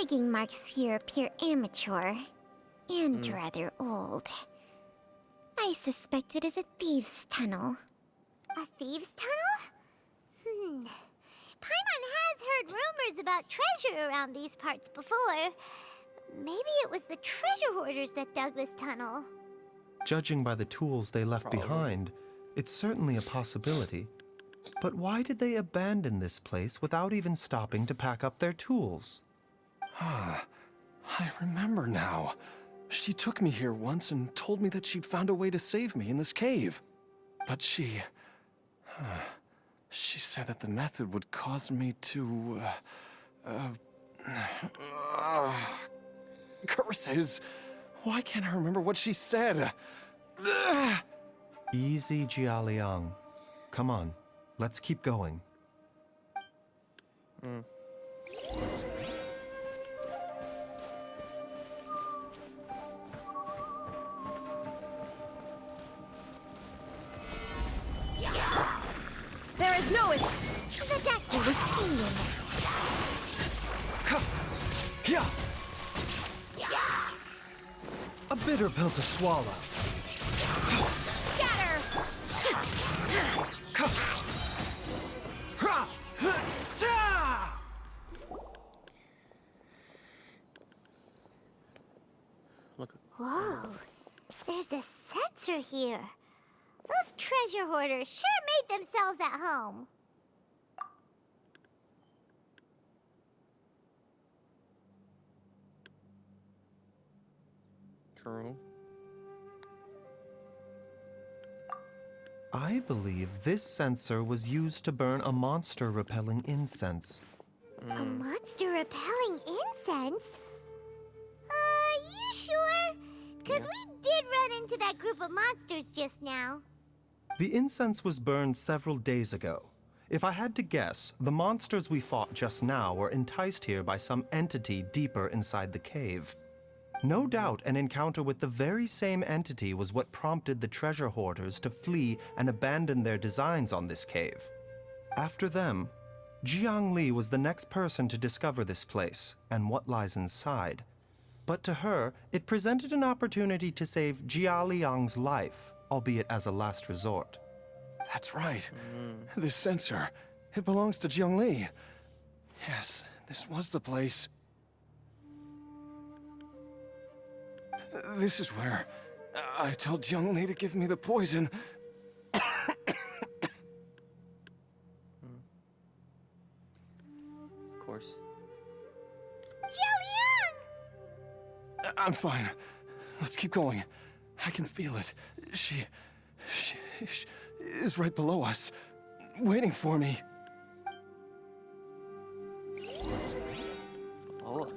digging marks here appear amateur and rather old. I suspect it is a thieves' tunnel. A thieves' tunnel? Paimon has heard rumors about treasure around these parts before. Maybe it was the treasure hoarders that dug this tunnel. Judging by the tools they left behind, it's certainly a possibility. But why did they abandon this place without even stopping to pack up their tools? I remember now. She took me here once and told me that she'd found a way to save me in this cave. But she said that the method would cause me to, curses. Why can't I remember what she said? Easy, Jialiang. Come on, let's keep going. There is no... The doctor will see you now. A bitter pill to swallow. Scatter! Whoa, there's a sensor here. Those treasure hoarders sure made themselves at home. True. I believe this sensor was used to burn a monster-repelling incense. A monster repelling incense? You sure? Because we did run into that group of monsters just now. The incense was burned several days ago. If I had to guess, the monsters we fought just now were enticed here by some entity deeper inside the cave. No doubt an encounter with the very same entity was what prompted the treasure hoarders to flee and abandon their designs on this cave. After them, Jiang Li was the next person to discover this place and what lies inside. But to her, it presented an opportunity to save Jia Liang's life, albeit as a last resort. That's right. This sensor, it belongs to Jiang Li. Yes, this was the place. This is where I told Jiang Li to give me the poison. Of course. Jialiang! I'm fine. Let's keep going. I can feel it. She is right below us, waiting for me. Below us.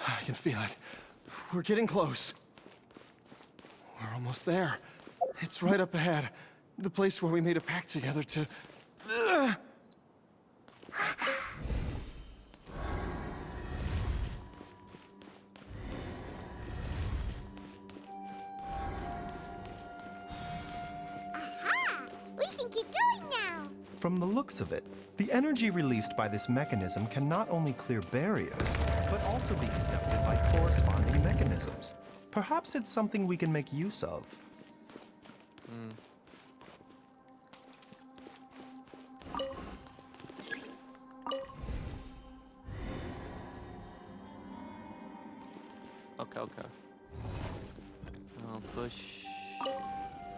I can feel it. We're getting close. We're almost there. It's right up ahead. The place where we made a pact together to... Aha! We can keep going now. From the looks of it, the energy released by this mechanism can not only clear barriers, but also be conducted by corresponding mechanisms. Perhaps it's something we can make use of. Okay, okay.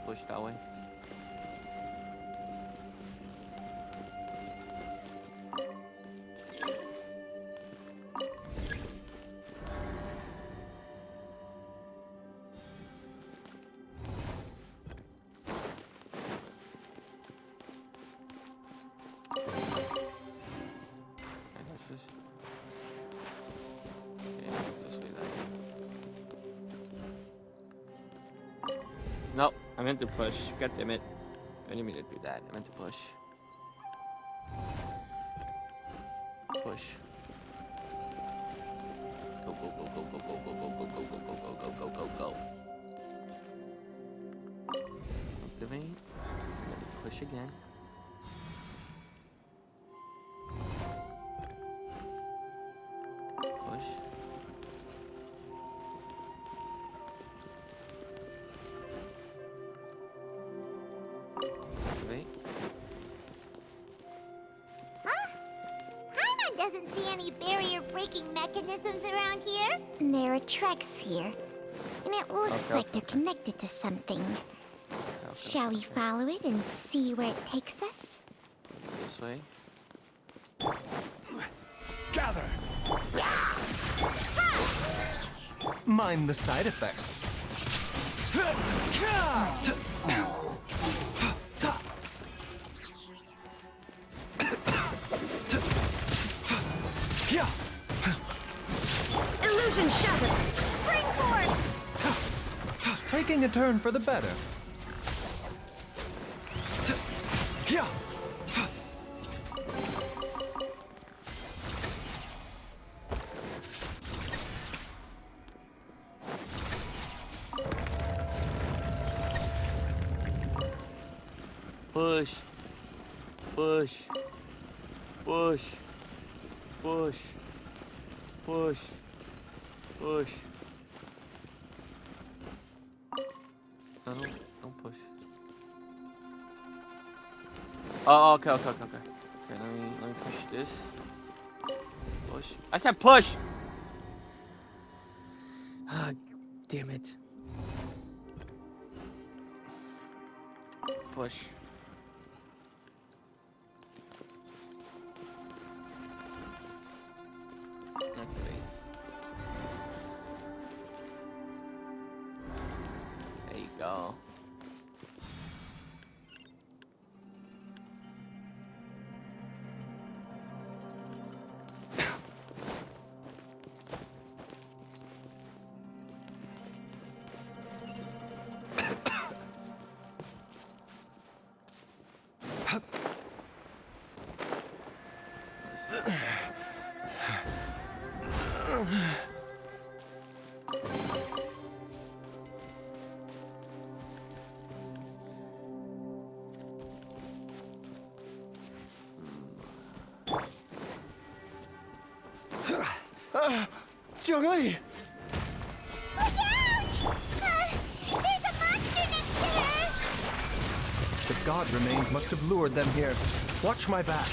Push that way. Nope, I meant to push. God damn it. I didn't mean to do that. I meant to push. Push. Go, go, go, go, go, go, go, go, go, go, go, go, go, go, go, go. Activate. Push again. Push. Activate. Huh? Paimon doesn't see any barrier-breaking mechanisms around here. There are tracks here, and it looks Okay. like they're connected to something. Okay, Shall we follow it and see where it takes us? this way? Gather! Mind the side effects. Illusion shattered. Spring forth. Taking a turn for the better. Push. Push. Push. Push. Push. Push. No, don't push. Oh, okay. Okay, let me push this. Push. I said push! Ah, damn it. Push. Activate. There you go. Jiangli! Look out! There's a monster next to her. The god remains must have lured them here. Watch my back.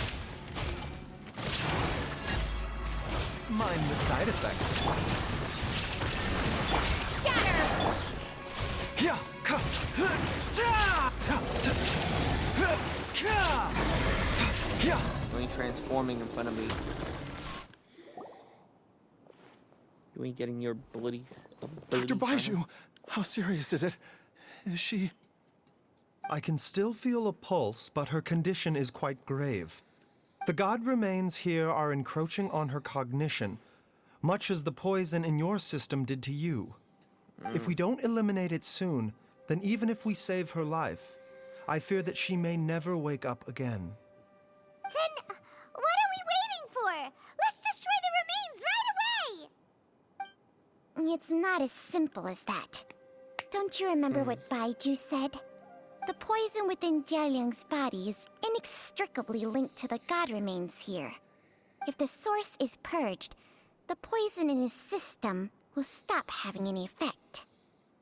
Mind the side effects. Scatter. Yeah, ka, ta, ta, ta, ka, yeah. You ain't transforming in front of me. You ain't getting your abilities. Dr. Baiju, how serious is it? Is she... I can still feel a pulse, but her condition is quite grave. The god remains here are encroaching on her cognition, much as the poison in your system did to you. If we don't eliminate it soon, then even if we save her life, I fear that she may never wake up again. Then what are we waiting for? Let's destroy the remains right away! It's not as simple as that. Don't you remember what Baiju said? The poison within Jialiang's body is inextricably linked to the god remains here. If the source is purged, the poison in his system will stop having any effect.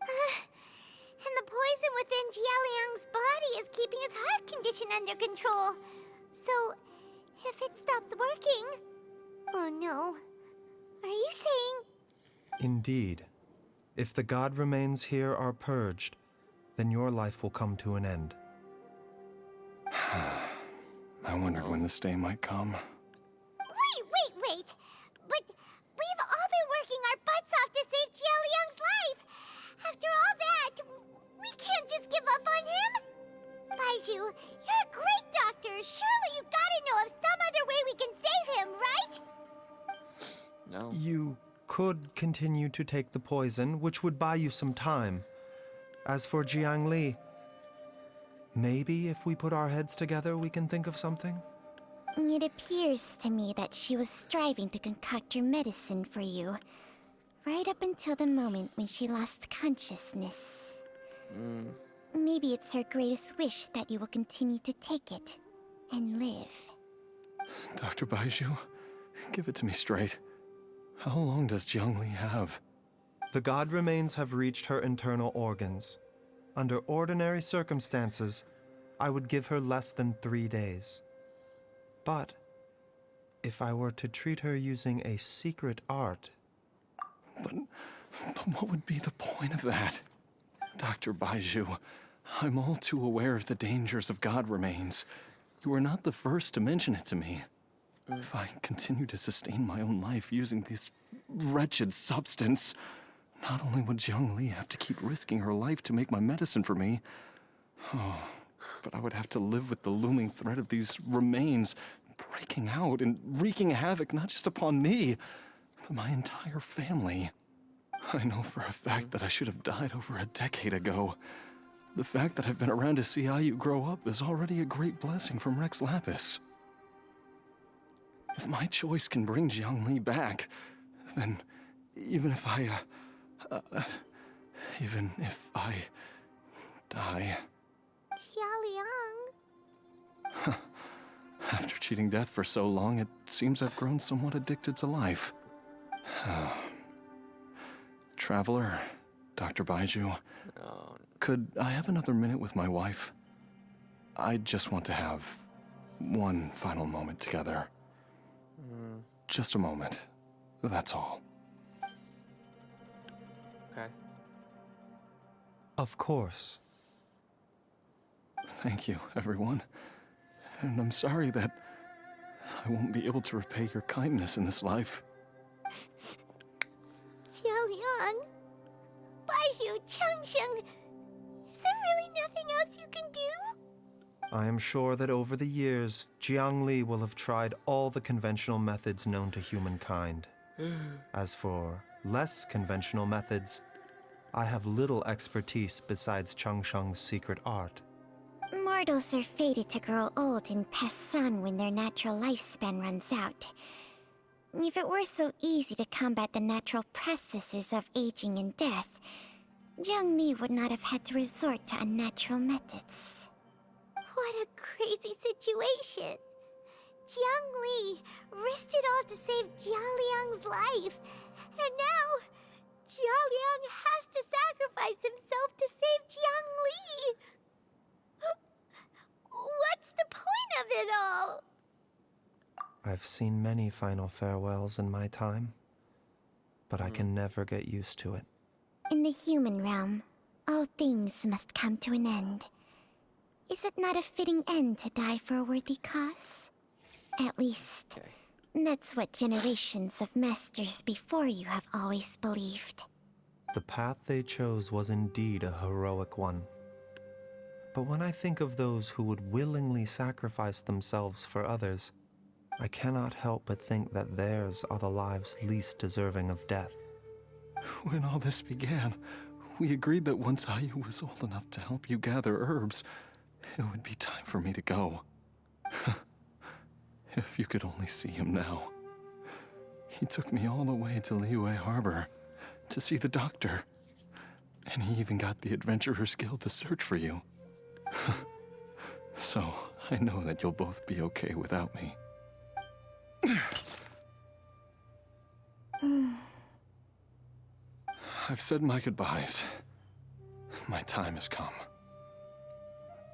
And the poison within Jialiang's body is keeping his heart condition under control. So, if it stops working... Oh no. Are you saying... Indeed. If the god remains here are purged, then your life will come to an end. I wondered when this day might come. Wait! But we've all been working our butts off to save Jialiang's life! After all that, we can't just give up on him! Baiju, you're a great doctor! Surely you gotta know of some other way we can save him, right? No. You could continue to take the poison, which would buy you some time. As for Jiang Li, Maybe if we put our heads together, we can think of something? It appears to me that she was striving to concoct your medicine for you, right up until the moment when she lost consciousness. Maybe it's her greatest wish that you will continue to take it and live. Dr. Baiju, give it to me straight. How long does Jiangli have? The god remains have reached her internal organs. Under ordinary circumstances, I would give her less than 3 days. But if I were to treat her using a secret art... But what would be the point of that? Dr. Baiju, I'm all too aware of the dangers of god remains. You are not the first to mention it to me. If I continue to sustain my own life using this wretched substance, not only would Jiangli have to keep risking her life to make my medicine for me, but I would have to live with the looming threat of these remains breaking out and wreaking havoc not just upon me, but my entire family. I know for a fact that I should have died over a decade ago. The fact that I've been around to see Ayu grow up is already a great blessing from Rex Lapis. If my choice can bring Jiangli back, then even if I die... Jialiang. After cheating death for so long, it seems I've grown somewhat addicted to life. Traveler, Dr. Baiju, could I have another minute with my wife? I just want to have one final moment together. Just a moment. That's all. Okay. Of course. Thank you, everyone. And I'm sorry that I won't be able to repay your kindness in this life. Jialiang. Baiju, Changsheng. Is there really nothing else you can do? I am sure that over the years, Jiangli will have tried all the conventional methods known to humankind. As for less conventional methods, I have little expertise besides Changsheng's secret art. Mortals are fated to grow old and pass on when their natural lifespan runs out. If it were so easy to combat the natural processes of aging and death, Jiangli would not have had to resort to unnatural methods. What a crazy situation. Jiangli risked it all to save Jialiang's life. And now, Jialiang has to sacrifice himself to save Jiangli. What's the point of it all? I've seen many final farewells in my time, but I can never get used to it. In the human realm, all things must come to an end. Is it not a fitting end to die for a worthy cause? At least, that's what generations of masters before you have always believed. The path they chose was indeed a heroic one. But when I think of those who would willingly sacrifice themselves for others, I cannot help but think that theirs are the lives least deserving of death. When all this began, we agreed that once Ayu was old enough to help you gather herbs, it would be time for me to go. If you could only see him now. He took me all the way to Liyue Harbor to see the doctor. And he even got the Adventurers Guild to search for you. So, I know that you'll both be okay without me. I've said my goodbyes. My time has come.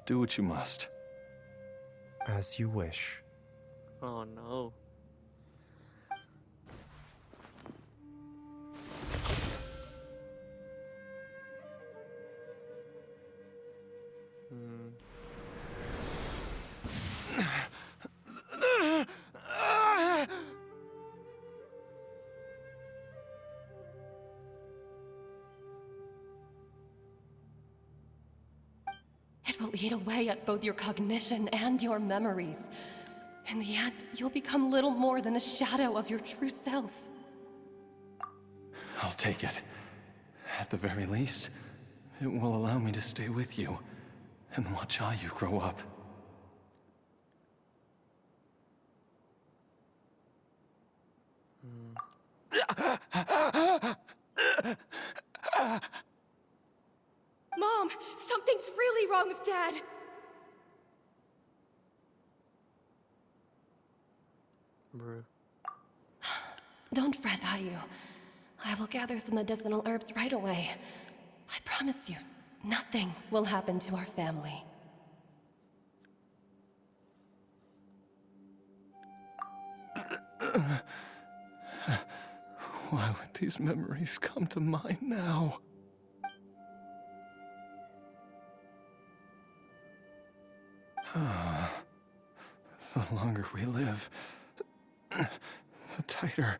Do what you must. As you wish. Oh no. It will eat away at both your cognition and your memories. In the end, you'll become little more than a shadow of your true self. I'll take it. At the very least, it will allow me to stay with you, and watch Ayu grow up. Mom, something's really wrong with Dad. Bruh. Don't fret, Ayu. I will gather some medicinal herbs right away. I promise you, nothing will happen to our family. Why would these memories come to mind now? The longer we live, the tighter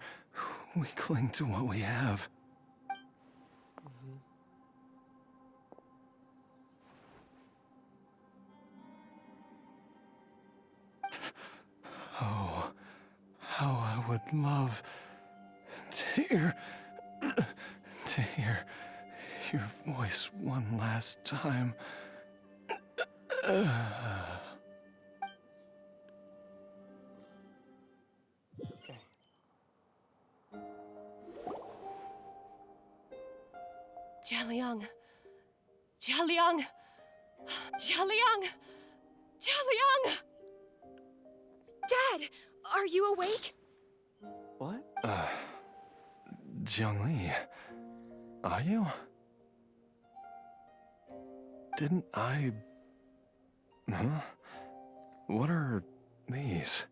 we cling to what we have. Oh, how I would love to hear your voice one last time. Jialiang! Jialiang! Jialiang! Jialiang! Dad, are you awake? What? Jiangli, are you? Didn't I... Huh? What are these?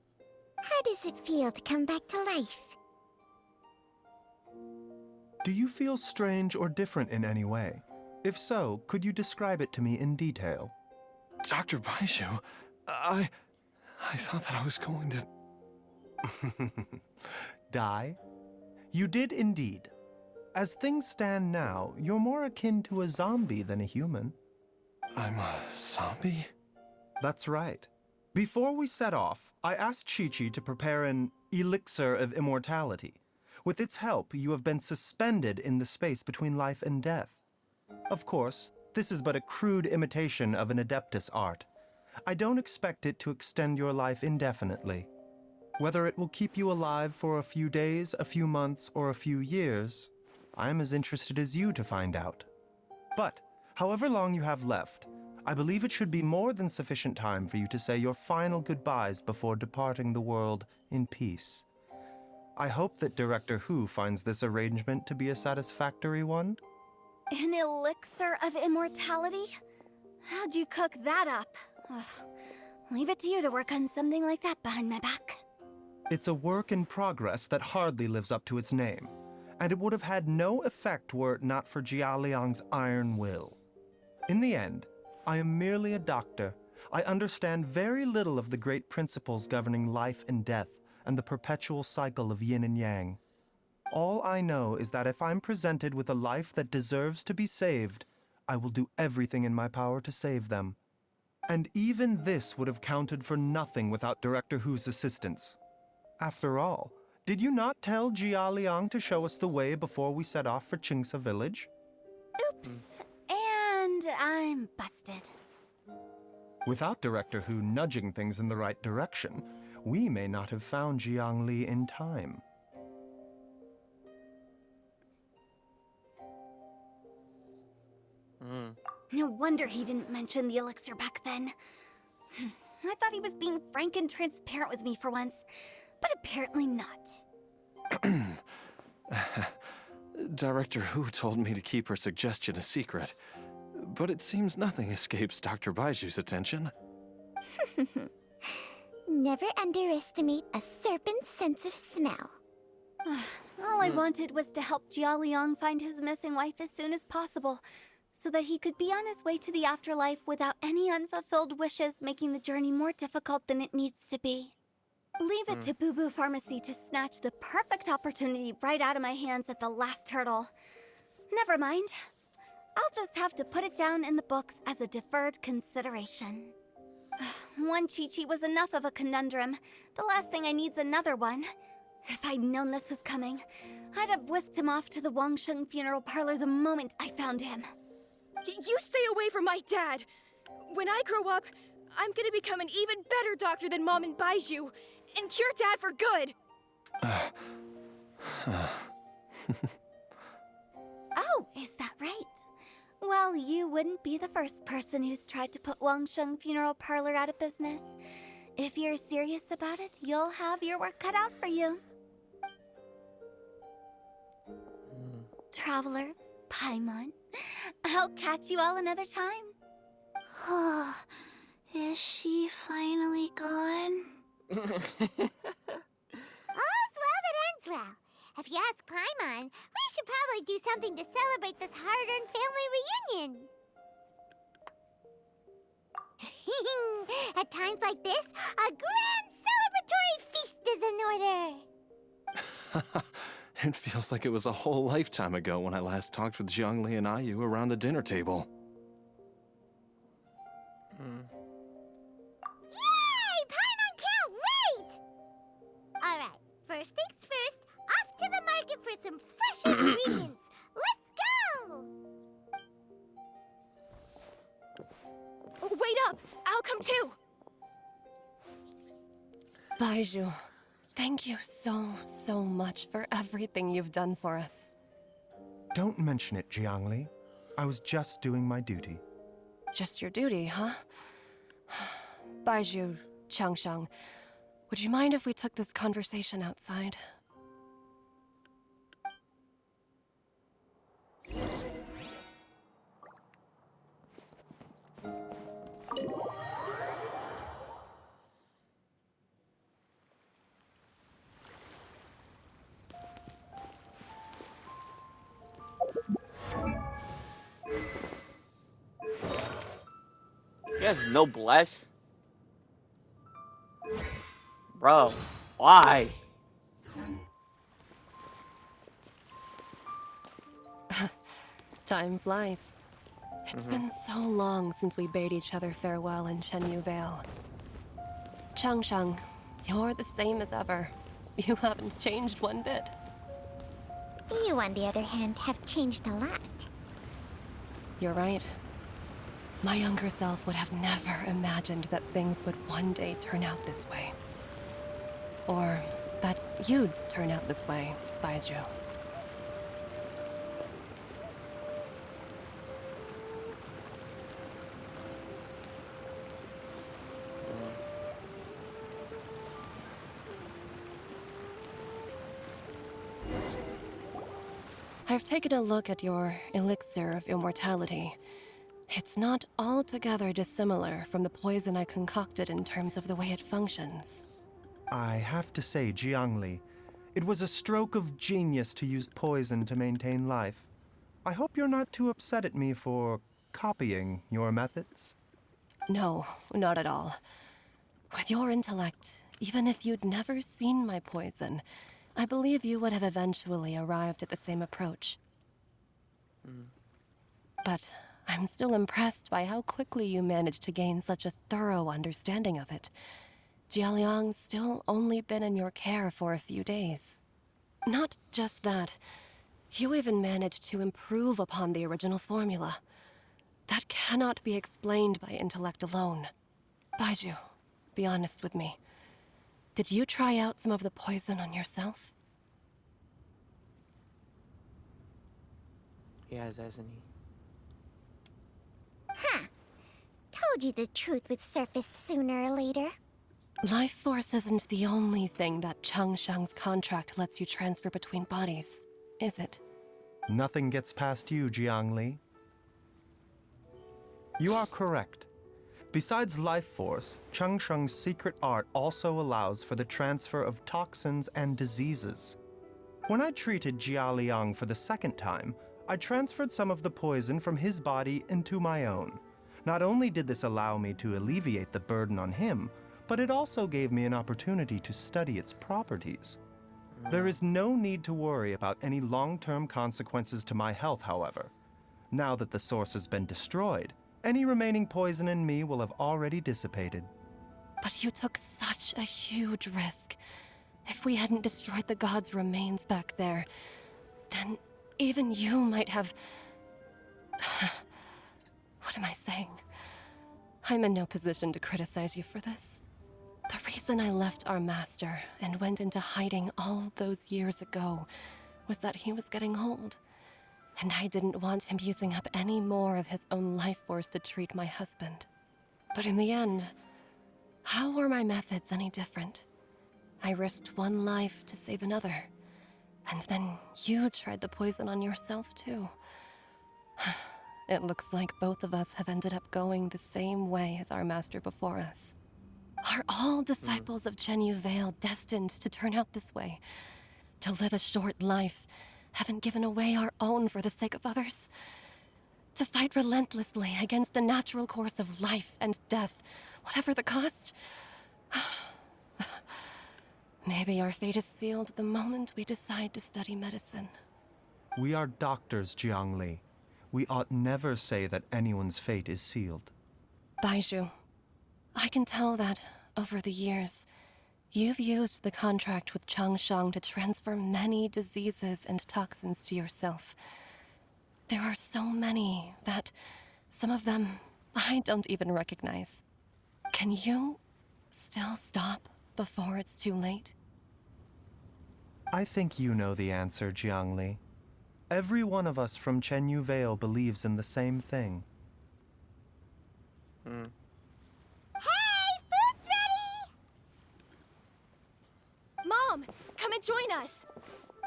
How does it feel to come back to life? Do you feel strange or different in any way? If so, could you describe it to me in detail? Dr. Baizhu, I thought that I was going to... Die? You did indeed. As things stand now, you're more akin to a zombie than a human. I'm a zombie? That's right. Before we set off, I asked Chi-Chi to prepare an elixir of immortality. With its help, you have been suspended in the space between life and death. Of course, this is but a crude imitation of an Adeptus art. I don't expect it to extend your life indefinitely. Whether it will keep you alive for a few days, a few months, or a few years, I'm as interested as you to find out. But, however long you have left, I believe it should be more than sufficient time for you to say your final goodbyes before departing the world in peace. I hope that Director Hu finds this arrangement to be a satisfactory one. An elixir of immortality? How'd you cook that up? Ugh. Leave it to you to work on something like that behind my back. It's a work in progress that hardly lives up to its name, and it would have had no effect were it not for Jialiang's iron will. In the end, I am merely a doctor. I understand very little of the great principles governing life and death and the perpetual cycle of yin and yang. All I know is that if I'm presented with a life that deserves to be saved, I will do everything in my power to save them. And even this would have counted for nothing without Director Hu's assistance. After all, did you not tell Jia Liang to show us the way before we set off for Qingsa village? Oops. And I'm busted. Without Director Hu nudging things in the right direction, we may not have found Jiang Li in time. No wonder he didn't mention the elixir back then. I thought he was being frank and transparent with me for once, but apparently not. Director Hu told me to keep her suggestion a secret, but it seems nothing escapes Dr. Baiju's attention. Never underestimate a serpent's sense of smell. All I wanted was to help Jialiang find his missing wife as soon as possible, so that he could be on his way to the afterlife without any unfulfilled wishes making the journey more difficult than it needs to be. Leave it to Boo Boo Pharmacy to snatch the perfect opportunity right out of my hands at the last hurdle. Never mind. I'll just have to put it down in the books as a deferred consideration. One Chi-Chi was enough of a conundrum. The last thing I need's another one. If I'd known this was coming, I'd have whisked him off to the Wangsheng funeral parlor the moment I found him. You stay away from my dad! When I grow up, I'm gonna become an even better doctor than Mom and Baiju, and cure Dad for good! Oh, is that right? Well, you wouldn't be the first person who's tried to put Wangsheng Funeral Parlor out of business. If you're serious about it, you'll have your work cut out for you. Traveler, Paimon, I'll catch you all another time. Is she finally gone? All's well that ends well. If you ask Paimon, we should probably do something to celebrate this hard-earned family reunion. At times like this, a grand celebratory feast is in order. It feels like it was a whole lifetime ago when I last talked with Zhongli and Ayu around the dinner table. Yay! Paimon can't wait! Alright, first things first, off to the market for some fresh ingredients. Let's go! Wait up! I'll come too! Baiju, thank you so much for everything you've done for us. Don't mention it, Jiangli. I was just doing my duty. Just your duty, huh? Baiju, Changsheng, would you mind if we took this conversation outside? He has no bless. Bro, why? Time flies. It's been so long since we bade each other farewell in Chenyu Vale. Changsheng, you're the same as ever. You haven't changed one bit. You, on the other hand, have changed a lot. You're right. My younger self would have never imagined that things would one day turn out this way. Or that you'd turn out this way, Baiju. I've taken a look at your elixir of immortality. It's not altogether dissimilar from the poison I concocted in terms of the way it functions. I have to say, Jiangli, it was a stroke of genius to use poison to maintain life. I hope you're not too upset at me for copying your methods. No, not at all. With your intellect, even if you'd never seen my poison, I believe you would have eventually arrived at the same approach. But I'm still impressed by how quickly you managed to gain such a thorough understanding of it. Jialiang's still only been in your care for a few days. Not just that, you even managed to improve upon the original formula. That cannot be explained by intellect alone. Baiju, be honest with me. Did you try out some of the poison on yourself? He has, hasn't he? Huh. Told you the truth would surface sooner or later. Life force isn't the only thing that Changsheng's contract lets you transfer between bodies, is it? Nothing gets past you, Jiangli. You are correct. Besides life force, Changsheng's secret art also allows for the transfer of toxins and diseases. When I treated Jia Liang for the second time, I transferred some of the poison from his body into my own. Not only did this allow me to alleviate the burden on him, but it also gave me an opportunity to study its properties. There is no need to worry about any long-term consequences to my health, however. Now that the source has been destroyed, any remaining poison in me will have already dissipated. But you took such a huge risk. If we hadn't destroyed the god's remains back there, then even you might have... What am I saying? I'm in no position to criticize you for this. The reason I left our master and went into hiding all those years ago was that he was getting old, and I didn't want him using up any more of his own life force to treat my husband. But in the end, how were my methods any different? I risked one life to save another, and then you tried the poison on yourself too. It looks like both of us have ended up going the same way as our master before us. Are all disciples of Genshin Vale destined to turn out this way? To live a short life, having given away our own for the sake of others? To fight relentlessly against the natural course of life and death, whatever the cost? Maybe our fate is sealed the moment we decide to study medicine. We are doctors, Jiangli. We ought never say that anyone's fate is sealed. Baizhu, I can tell that, over the years, you've used the contract with Changshang to transfer many diseases and toxins to yourself. There are so many that, some of them, I don't even recognize. Can you still stop before it's too late? I think you know the answer, Jiangli. Every one of us from Genshin Vale believes in the same thing. Hey, food's ready! Mom, come and join us.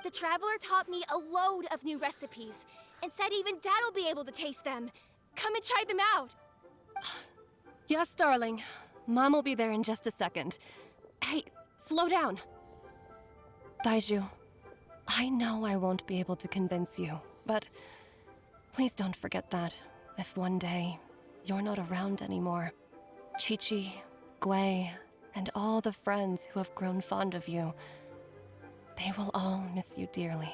The Traveler taught me a load of new recipes and said even Dad'll be able to taste them. Come and try them out. Yes, darling. Mom will be there in just a second. Hey, slow down. Baizhu, I know I won't be able to convince you, but please don't forget that if one day you're not around anymore, Qiqi, Gui, and all the friends who have grown fond of you, they will all miss you dearly.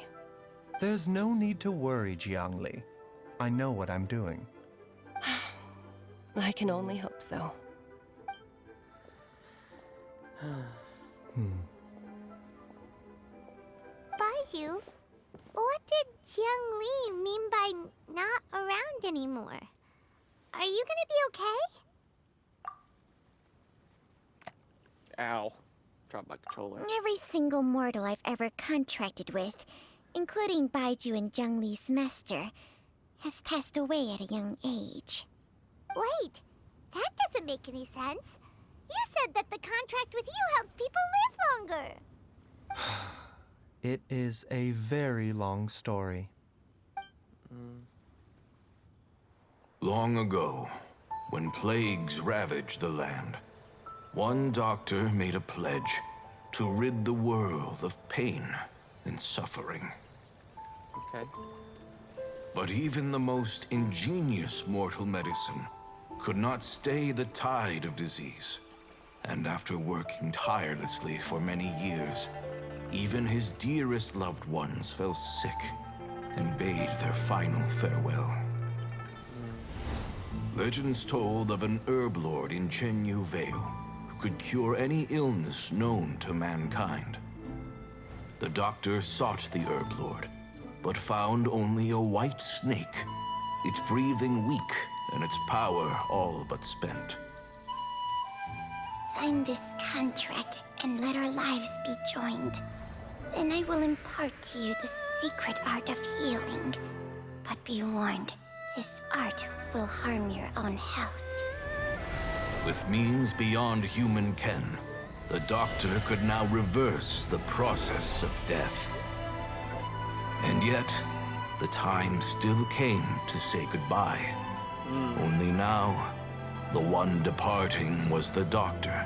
There's no need to worry, Jiangli. I know what I'm doing. I can only hope so. Baizhu, what did Jiang Li mean by not around anymore? Are you gonna be okay? Ow. Dropped my controller. Every single mortal I've ever contracted with, including Baizhu and Zhang Li's master, has passed away at a young age. Wait, that doesn't make any sense. You said that the contract with you helps people live longer. It is a very long story. Long ago, when plagues ravaged the land, one doctor made a pledge to rid the world of pain and suffering. Okay. But even the most ingenious mortal medicine could not stay the tide of disease. And after working tirelessly for many years, even his dearest loved ones fell sick and bade their final farewell. Legends told of an herb lord in Genshin Vale who could cure any illness known to mankind. The doctor sought the herb lord, but found only a white snake, its breathing weak and its power all but spent. Sign this contract and let our lives be joined. Then I will impart to you the secret art of healing. But be warned, this art will harm your own health. With means beyond human ken, the doctor could now reverse the process of death. And yet, the time still came to say goodbye. Only now, the one departing was the doctor,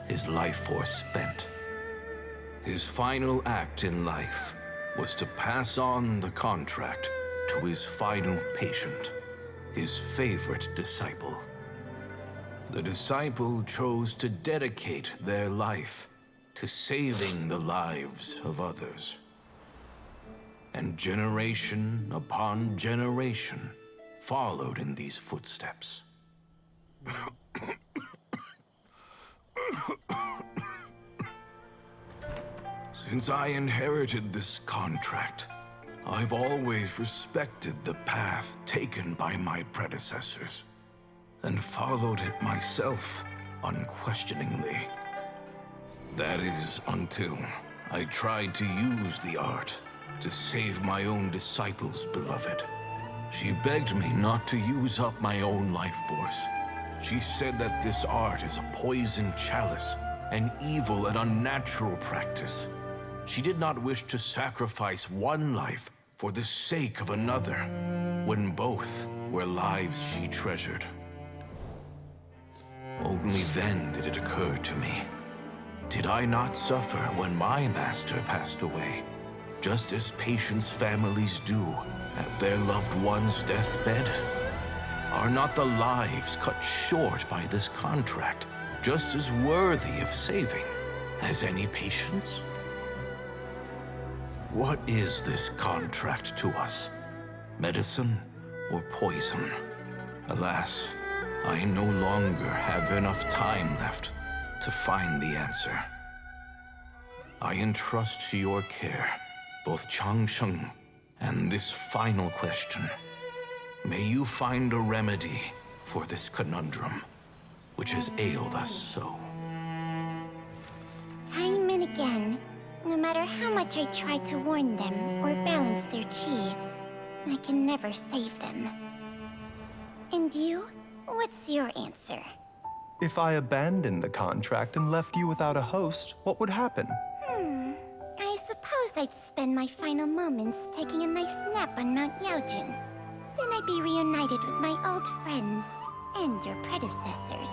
his life force spent. His final act in life was to pass on the contract to his final patient, his favorite disciple. The disciple chose to dedicate their life to saving the lives of others. And generation upon generation followed in these footsteps. Since I inherited this contract, I've always respected the path taken by my predecessors. and followed it myself unquestioningly. That is until I tried to use the art to save my own disciple's beloved. She begged me not to use up my own life force. She said that this art is a poison chalice, an evil and unnatural practice. She did not wish to sacrifice one life for the sake of another, when both were lives she treasured. Only then did it occur to me. Did I not suffer when my master passed away, just as patients' families do at their loved one's deathbed? Are not the lives cut short by this contract just as worthy of saving as any patient's? What is this contract to us? Medicine or poison? Alas, I no longer have enough time left to find the answer. I entrust to your care both Changsheng and this final question. May you find a remedy for this conundrum, which has ailed us so. Time and again, no matter how much I try to warn them or balance their chi, I can never save them. And you? What's your answer? If I abandoned the contract and left you without a host, what would happen? I suppose I'd spend my final moments taking a nice nap on Mount Yaojun. Then I'd be reunited with my old friends and your predecessors.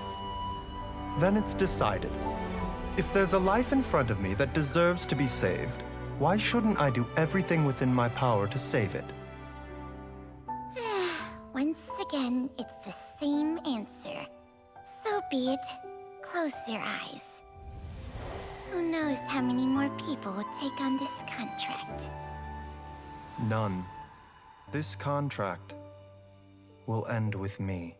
Then it's decided. If there's a life in front of me that deserves to be saved, why shouldn't I do everything within my power to save it? Once again, it's the same answer. So be it. Close your eyes. Who knows how many more people will take on this contract? None. This contract will end with me.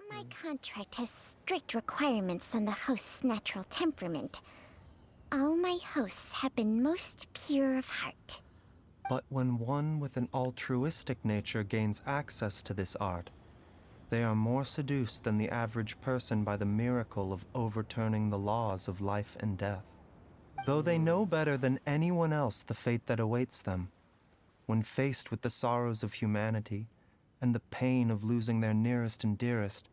My contract has strict requirements on the host's natural temperament. All my hosts have been most pure of heart. But when one with an altruistic nature gains access to this art, they are more seduced than the average person by the miracle of overturning the laws of life and death. Though they know better than anyone else the fate that awaits them, when faced with the sorrows of humanity and the pain of losing their nearest and dearest,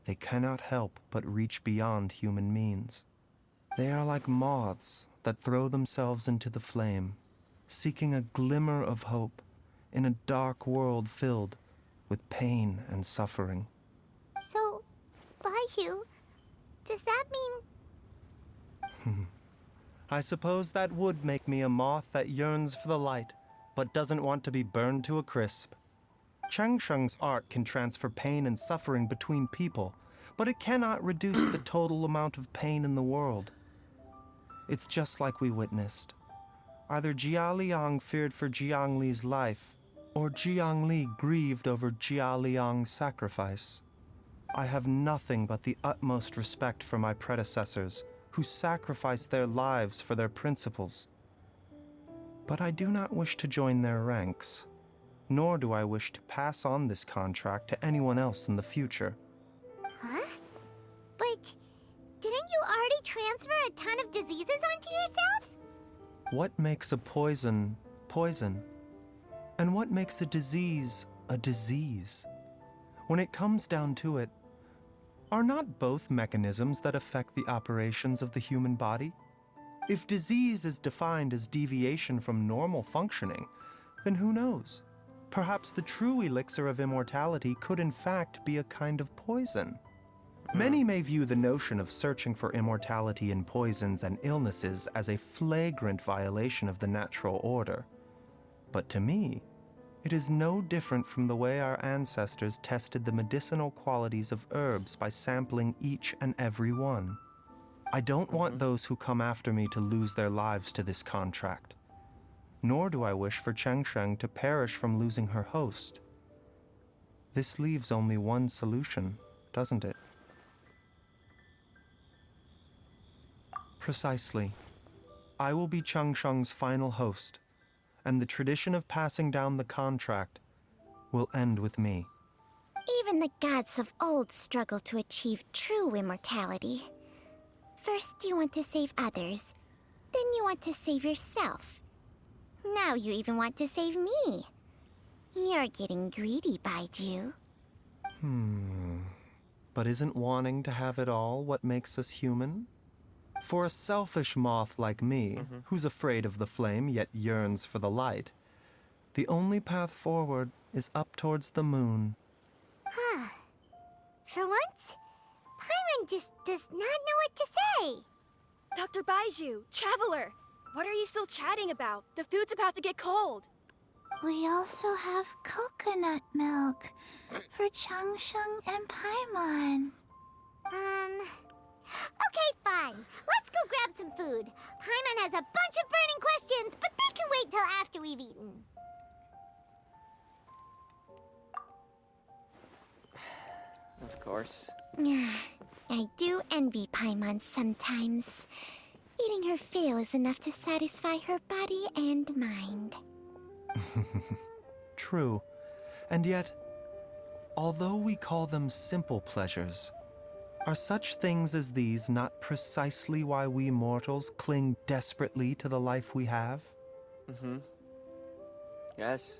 they cannot help but reach beyond human means. They are like moths that throw themselves into the flame, seeking a glimmer of hope in a dark world filled with pain and suffering. So, Baihu, does that mean... I suppose that would make me a moth that yearns for the light, but doesn't want to be burned to a crisp. Changsheng's art can transfer pain and suffering between people, but it cannot reduce the total amount of pain in the world. It's just like we witnessed. Either Jia Liang feared for Jiang Li's life, or Jiang Li grieved over Jia Liang's sacrifice. I have nothing but the utmost respect for my predecessors, who sacrificed their lives for their principles. But I do not wish to join their ranks, nor do I wish to pass on this contract to anyone else in the future. Huh? But didn't you already transfer a ton of diseases onto yourself? What makes a poison, poison? And what makes a disease, a disease? When it comes down to it, are not both mechanisms that affect the operations of the human body? If disease is defined as deviation from normal functioning, then who knows? Perhaps the true elixir of immortality could in fact be a kind of poison. Many may view the notion of searching for immortality in poisons and illnesses as a flagrant violation of the natural order. But to me, it is no different from the way our ancestors tested the medicinal qualities of herbs by sampling each and every one. I don't want those who come after me to lose their lives to this contract. Nor do I wish for Changsheng to perish from losing her host. This leaves only one solution, doesn't it? Precisely. I will be Changsheng's final host, and the tradition of passing down the contract will end with me. Even the gods of old struggle to achieve true immortality. First you want to save others, then you want to save yourself. Now you even want to save me. You're getting greedy, Baiju. But isn't wanting to have it all what makes us human? For a selfish moth like me, who's afraid of the flame yet yearns for the light, the only path forward is up towards the moon. For once, Paimon just does not know what to say. Dr. Baiju, Traveler, what are you still chatting about? The food's about to get cold. We also have coconut milk for Changsheng and Paimon. Okay, fine. Let's go grab some food. Paimon has a bunch of burning questions, but they can wait till after we've eaten. Of course. I do envy Paimon sometimes. Eating her fill is enough to satisfy her body and mind. True. And yet, although we call them simple pleasures, are such things as these not precisely why we mortals cling desperately to the life we have? Yes.